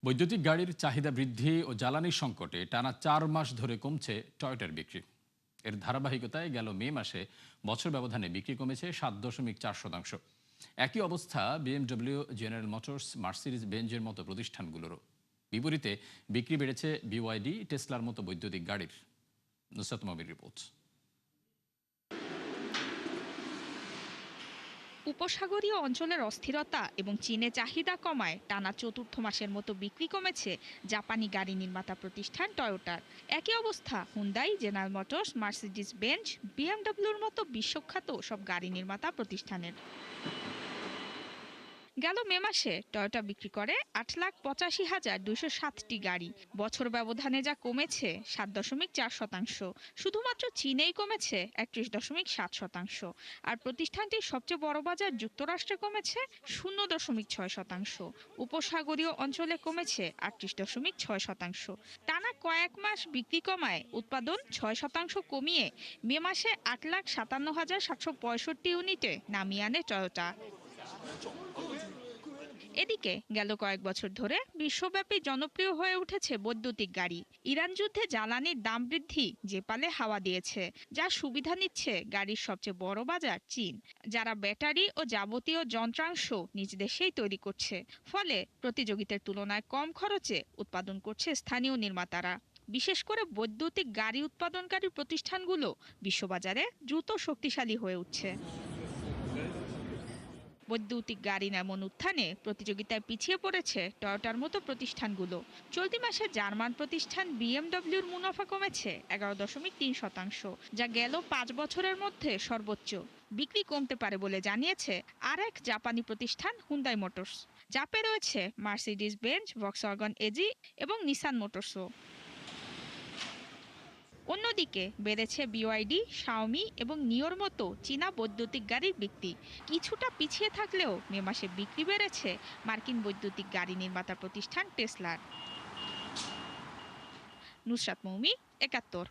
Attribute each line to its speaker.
Speaker 1: বৈদ্যুতিক গাড়ির চাহিদা বৃদ্ধি ও জ্বালানি সংকটে টানা ৪ মাস ধরে কমছে টয়োটার বিক্রি। এর ধারাবাহিকতায় গেল মে মাসে বছর ব্যবধানে বিক্রি কমেছে ৭.৪%। একই অবস্থা বিএমডব্লিউ, জেনারেল মোটরস, মার্সিডিজ বেঞ্জের মতো প্রতিষ্ঠানগুলোরও। বিপরীতে বিক্রি বেড়েছে বিওয়াইডি, টেসলার মতো বৈদ্যুতিক গাড়ির। নুসরাত মমির রিপোর্ট।
Speaker 2: উপসাগরীয় অঞ্চলের অস্থিরতা এবং চীনে চাহিদা কমায় টানা চতুর্থ মাসের মতো বিক্রি কমেছে জাপানি গাড়ি নির্মাতা প্রতিষ্ঠান টয়োটার। একই অবস্থা Hyundai, General Motors, Mercedes Benz, বিএমডব্লিউর মতো বিশ্বখ্যাত সব গাড়ি নির্মাতা প্রতিষ্ঠানের। গেল মে মাসে টয়োটা বিক্রি করে ৮,৮৫,২০৭টি গাড়ি। বছর ব্যবধানে যা কমেছে ৭.৪%। শুধুমাত্র চীনেই কমেছে ৩১.৭%। আর প্রতিষ্ঠানটির সবচেয়ে বড় বাজার যুক্তরাষ্ট্রে কমেছে ০.৬%। উপসাগরীয় অঞ্চলে কমেছে ৩৮.৬%। টানা কয়েক মাস বিক্রি কমায় উৎপাদন ৬% কমিয়ে মে মাসে ৮,৫৭,৭৬৫ ইউনিটে নামিয়ে আনে টয়োটা। এদিকে গেল কয়েক বছর ধরে বিশ্বব্যাপী জনপ্রিয় হয়ে উঠেছে বৈদ্যুতিক গাড়ি। ইরান যুদ্ধে জ্বালানির দাম বৃদ্ধি যে পালে হাওয়া দিয়েছে, যার সুবিধা নিচ্ছে গাড়ির সবচেয়ে বড় বাজার চীন, যারা ব্যাটারি ও যাবতীয় যন্ত্রাংশ নিজ দেশেই তৈরি করছে। ফলে প্রতিযোগিতার তুলনায় কম খরচে উৎপাদন করছে স্থানীয় নির্মাতারা। বিশেষ করে বৈদ্যুতিক গাড়ি উৎপাদনকারী প্রতিষ্ঠানগুলো বিশ্ববাজারে দ্রুত শক্তিশালী হয়ে উঠছে। বৈদ্যুতিক গাড়ির এমন উত্থানে প্রতিযোগিতায় পিছিয়ে পড়েছে টয়োটার মতো প্রতিষ্ঠানগুলো। চলতি মাসে জার্মান প্রতিষ্ঠান বিএমডব্লিউর মুনাফা কমেছে ১১.৩%, যা গেল ৫ বছরের মধ্যে সর্বোচ্চ। বিক্রি কমতে পারে বলে জানিয়েছে আর এক জাপানি প্রতিষ্ঠান হুন্ডাই মোটরস। চাপে রয়েছে মার্সিডিজ বেঞ্জ, ভক্সওয়াগন এজি এবং নিসান মোটরসও। অন্যদিকে বেড়েছে বিওয়াইডি, শাওমি এবং নিওর মতো চীনা বৈদ্যুতিক গাড়ির বিক্রি। কিছুটা পিছিয়ে থাকলেও মে মাসে বিক্রি বেড়েছে মার্কিন বৈদ্যুতিক গাড়ি নির্মাতা প্রতিষ্ঠান টেসলার। নুসরাত মৌমি, ৭১।